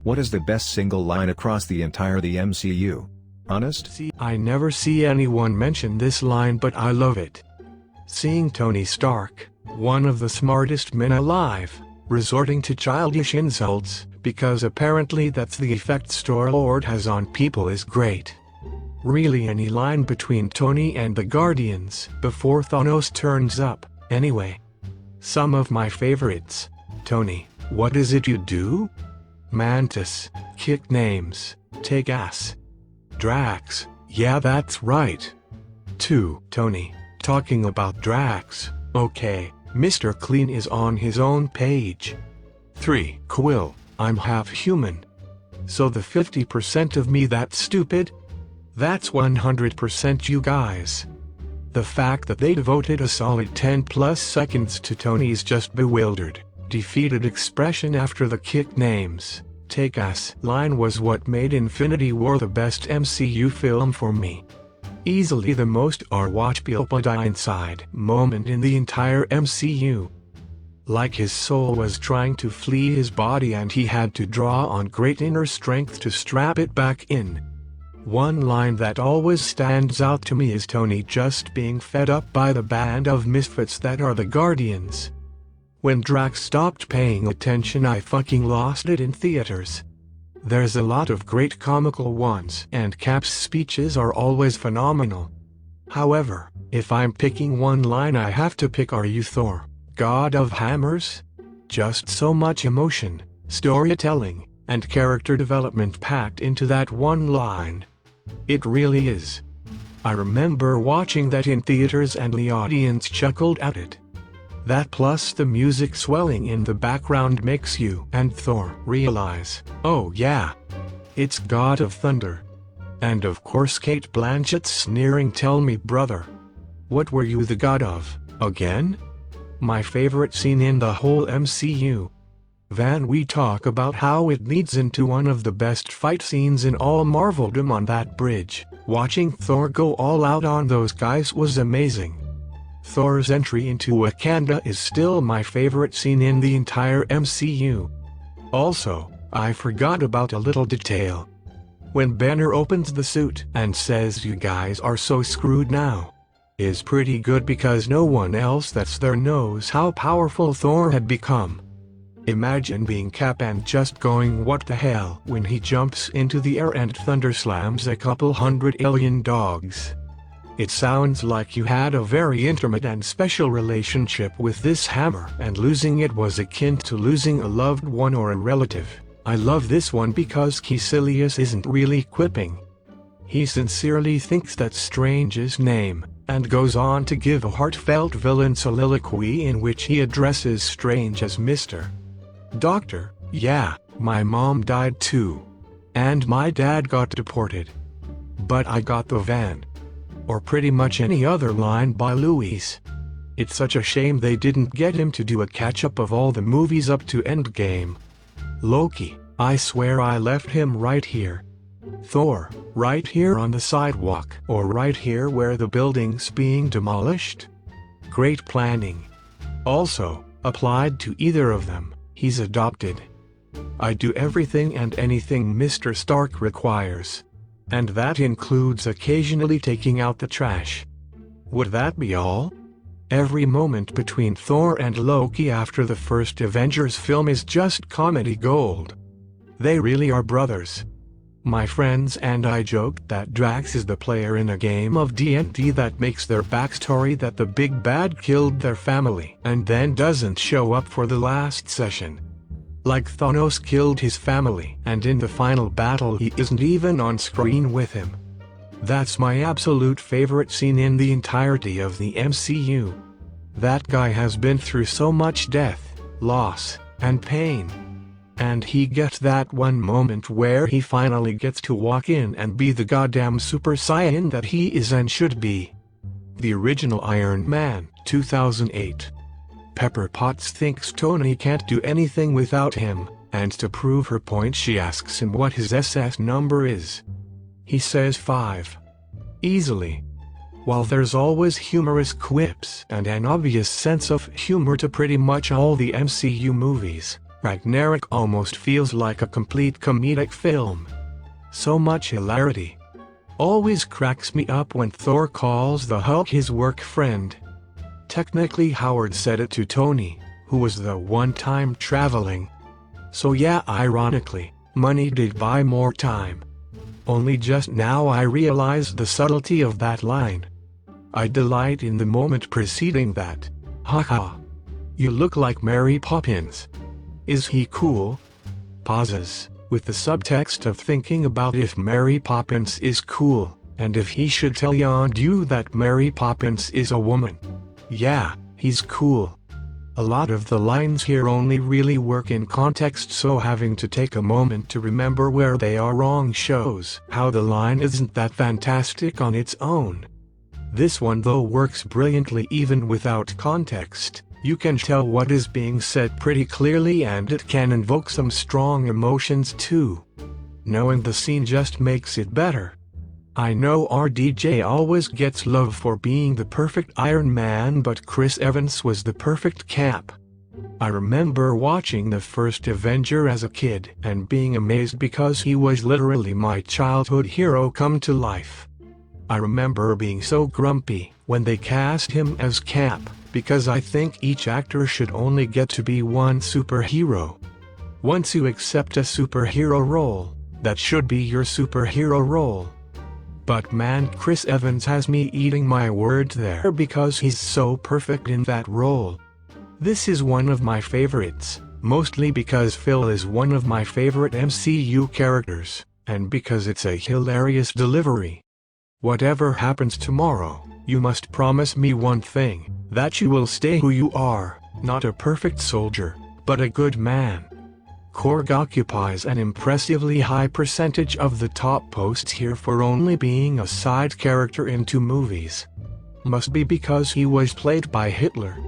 What is the best single line across the entire the MCU? Honest? See, I never see anyone mention this line, but I love it. Seeing Tony Stark, one of the smartest men alive, resorting to childish insults, because apparently that's the effect Star-Lord has on people, is great. Really, any line between Tony and the Guardians before Thanos turns up, anyway. Some of my favorites. Tony, what is it you do? Mantis, kick names, take ass. Drax, yeah that's right. 2. Tony, talking about Drax, okay, Mr. Clean is on his own page. 3. Quill, I'm half human. So the 50% of me that's stupid? That's 100% you guys. The fact that they devoted a solid 10+ seconds to Tony's just bewildered, defeated expression after the kick names, take ass line was what made Infinity War the best MCU film for me. Easily the most watch people die inside moment in the entire MCU. Like his soul was trying to flee his body and he had to draw on great inner strength to strap it back in. One line that always stands out to me is Tony just being fed up by the band of misfits that are the Guardians. When Drax stopped paying attention, I fucking lost it in theaters. There's a lot of great comical ones, and Cap's speeches are always phenomenal. However, if I'm picking one line, I have to pick "Are you Thor, God of Hammers?" Just so much emotion, storytelling, and character development packed into that one line. It really is. I remember watching that in theaters and the audience chuckled at it. That plus the music swelling in the background makes you and Thor realize, oh yeah, it's God of Thunder. And of course Kate Blanchett's sneering "Tell me brother, what were you the god of, again?" My favorite scene in the whole MCU. We talk about how it leads into one of the best fight scenes in all Marveldom on that bridge. Watching Thor go all out on those guys was amazing. Thor's entry into Wakanda is still my favorite scene in the entire MCU. Also, I forgot about a little detail. When Banner opens the suit and says "You guys are so screwed now," is pretty good because no one else that's there knows how powerful Thor had become. Imagine being Cap and just going "what the hell" when he jumps into the air and thunder slams a couple hundred alien dogs. It sounds like you had a very intimate and special relationship with this hammer, and losing it was akin to losing a loved one or a relative. I love this one because Caecilius isn't really quipping. He sincerely thinks that's Strange's name, and goes on to give a heartfelt villain soliloquy in which he addresses Strange as Mr. Doctor, yeah, my mom died too. And my dad got deported. But I got the van. Or pretty much any other line by Luis. It's such a shame they didn't get him to do a catch-up of all the movies up to Endgame. Loki, I swear I left him right here. Thor, right here on the sidewalk, or right here where the building's being demolished. Great planning. Also, applied to either of them, he's adopted. I do everything and anything Mr. Stark requires. And that includes occasionally taking out the trash. Would that be all? Every moment between Thor and Loki after the first Avengers film is just comedy gold. They really are brothers. My friends and I joked that Drax is the player in a game of D&D that makes their backstory that the big bad killed their family and then doesn't show up for the last session. Like Thanos killed his family, and in the final battle he isn't even on screen with him. That's my absolute favorite scene in the entirety of the MCU. That guy has been through so much death, loss, and pain. And he gets that one moment where he finally gets to walk in and be the goddamn Super Saiyan that he is and should be. The original Iron Man, 2008. Pepper Potts thinks Tony can't do anything without him, and to prove her point she asks him what his SS number is. He says 5. Easily. While there's always humorous quips and an obvious sense of humor to pretty much all the MCU movies, Ragnarok almost feels like a complete comedic film. So much hilarity. Always cracks me up when Thor calls the Hulk his work friend. Technically Howard said it to Tony, who was the one time traveling. So yeah, ironically, money did buy more time. Only just now I realized the subtlety of that line. I delight in the moment preceding that. Haha. You look like Mary Poppins. Is he cool? Pauses, with the subtext of thinking about if Mary Poppins is cool, and if he should tell Yondu that Mary Poppins is a woman. Yeah, he's cool. A lot of the lines here only really work in context, so having to take a moment to remember where they are wrong shows how the line isn't that fantastic on its own. This one though works brilliantly even without context. You can tell what is being said pretty clearly and it can invoke some strong emotions too. Knowing the scene just makes it better. I know RDJ always gets love for being the perfect Iron Man, but Chris Evans was the perfect Cap. I remember watching the first Avenger as a kid and being amazed because he was literally my childhood hero come to life. I remember being so grumpy when they cast him as Cap, because I think each actor should only get to be one superhero. Once you accept a superhero role, that should be your superhero role. But man, Chris Evans has me eating my words there because he's so perfect in that role. This is one of my favorites, mostly because Phil is one of my favorite MCU characters, and because it's a hilarious delivery. Whatever happens tomorrow, you must promise me one thing, that you will stay who you are, not a perfect soldier, but a good man. Korg occupies an impressively high percentage of the top posts here for only being a side character in 2 movies. Must be because he was played by Hitler.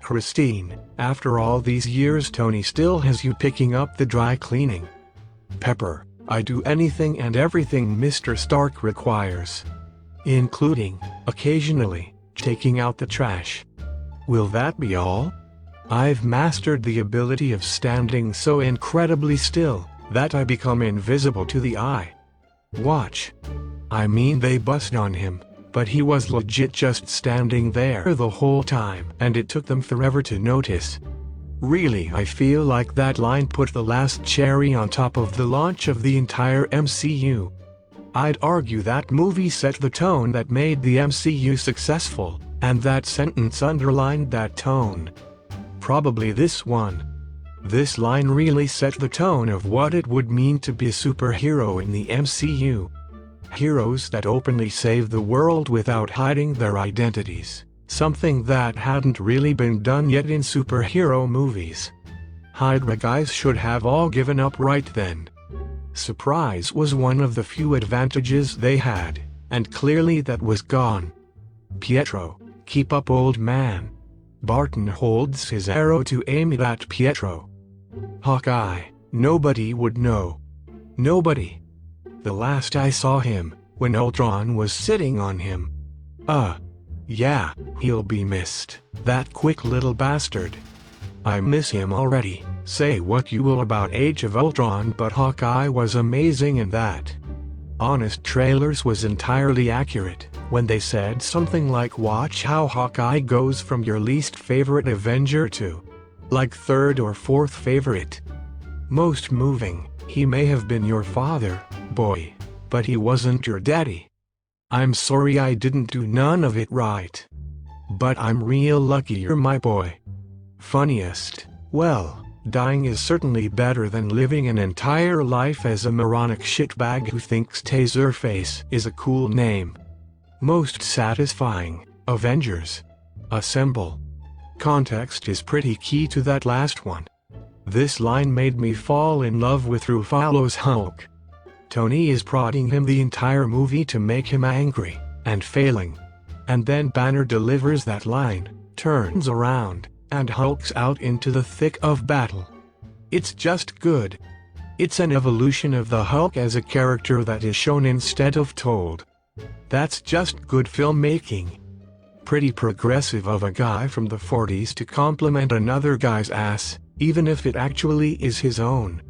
Christine, after all these years Tony still has you picking up the dry cleaning. Pepper, I do anything and everything Mr. Stark requires. Including, occasionally, taking out the trash. Will that be all? I've mastered the ability of standing so incredibly still, that I become invisible to the eye. Watch. I mean they bust on him, but he was legit just standing there the whole time and it took them forever to notice. Really, I feel like that line put the last cherry on top of the launch of the entire MCU. I'd argue that movie set the tone that made the MCU successful, and that sentence underlined that tone. Probably this one. This line really set the tone of what it would mean to be a superhero in the MCU. Heroes that openly save the world without hiding their identities, something that hadn't really been done yet in superhero movies. Hydra guys should have all given up right then. Surprise was one of the few advantages they had, and clearly that was gone. Pietro, keep up old man. Barton holds his arrow to aim it at Pietro. Hawkeye, nobody would know. Nobody. The last I saw him, when Ultron was sitting on him. Yeah, he'll be missed, that quick little bastard. I miss him already, say what you will about Age of Ultron, but Hawkeye was amazing in that. Honest Trailers was entirely accurate when they said something like watch how Hawkeye goes from your least favorite Avenger to, like, 3rd or 4th favorite. Most moving, he may have been your father, boy, but he wasn't your daddy. I'm sorry I didn't do none of it right. But I'm real lucky you're my boy. Funniest, well, dying is certainly better than living an entire life as a moronic shitbag who thinks Taserface is a cool name. Most satisfying, Avengers. Assemble. Context is pretty key to that last one. This line made me fall in love with Ruffalo's Hulk. Tony is prodding him the entire movie to make him angry, and failing. And then Banner delivers that line, turns around, and hulks out into the thick of battle. It's just good. It's an evolution of the Hulk as a character that is shown instead of told. That's just good filmmaking. Pretty progressive of a guy from the 40s to compliment another guy's ass, even if it actually is his own.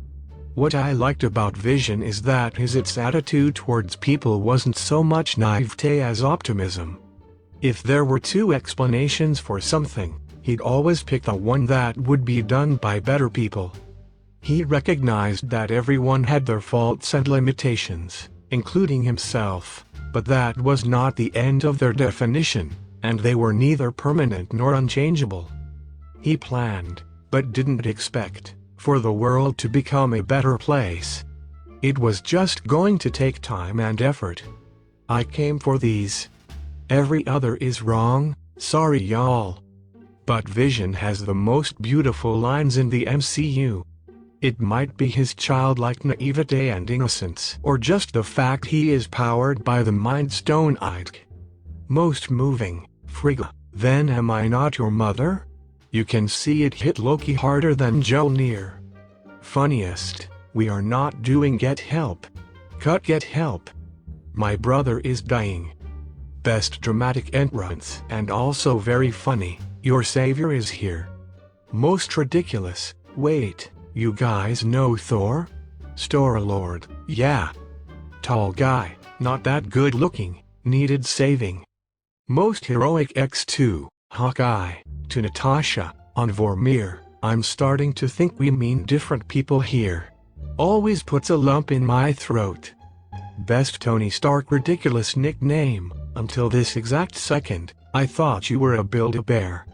What I liked about Vision is that its attitude towards people wasn't so much naivete as optimism. If there were two explanations for something, he'd always pick the one that would be done by better people. He recognized that everyone had their faults and limitations, including himself, but that was not the end of their definition, and they were neither permanent nor unchangeable. He planned, but didn't expect, for the world to become a better place. It was just going to take time and effort. I came for these. Every other is wrong, sorry y'all. But Vision has the most beautiful lines in the MCU. It might be his childlike naivete and innocence, or just the fact he is powered by the Mind Stone. Most moving, Frigga, then am I not your mother? You can see it hit Loki harder than Mjolnir. Funniest, we are not doing Get Help. Cut Get Help. My brother is dying. Best dramatic entrance, and also very funny, your savior is here. Most ridiculous, wait, you guys know Thor? Star-Lord, yeah. Tall guy, not that good looking, needed saving. Most heroic X2, Hawkeye. To Natasha, on Vormir, I'm starting to think we mean different people here. Always puts a lump in my throat. Best Tony Stark ridiculous nickname, until this exact second, I thought you were a Build-A-Bear.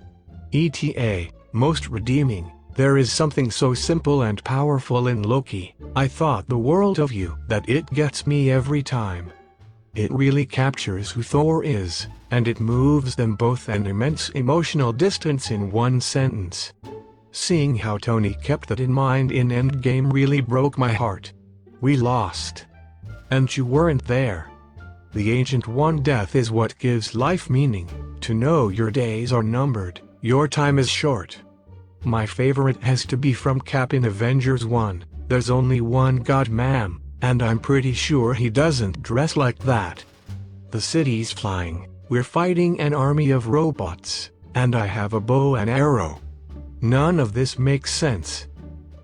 ETA, most redeeming, there is something so simple and powerful in Loki, I thought the world of you, that it gets me every time. It really captures who Thor is, and it moves them both an immense emotional distance in one sentence. Seeing how Tony kept that in mind in Endgame really broke my heart. We lost. And you weren't there. The Ancient One death is what gives life meaning, to know your days are numbered, your time is short. My favorite has to be from Cap in Avengers 1, there's only one God ma'am, and I'm pretty sure he doesn't dress like that. The city's flying, we're fighting an army of robots, and I have a bow and arrow. None of this makes sense.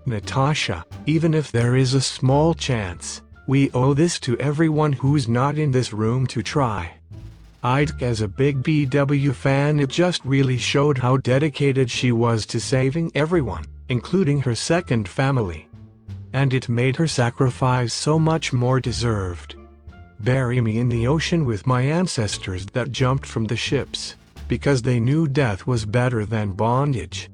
Natasha, even if there is a small chance, we owe this to everyone who's not in this room to try. As a big BW fan, it just really showed how dedicated she was to saving everyone, including her second family. And it made her sacrifice so much more deserved. Bury me in the ocean with my ancestors that jumped from the ships, because they knew death was better than bondage.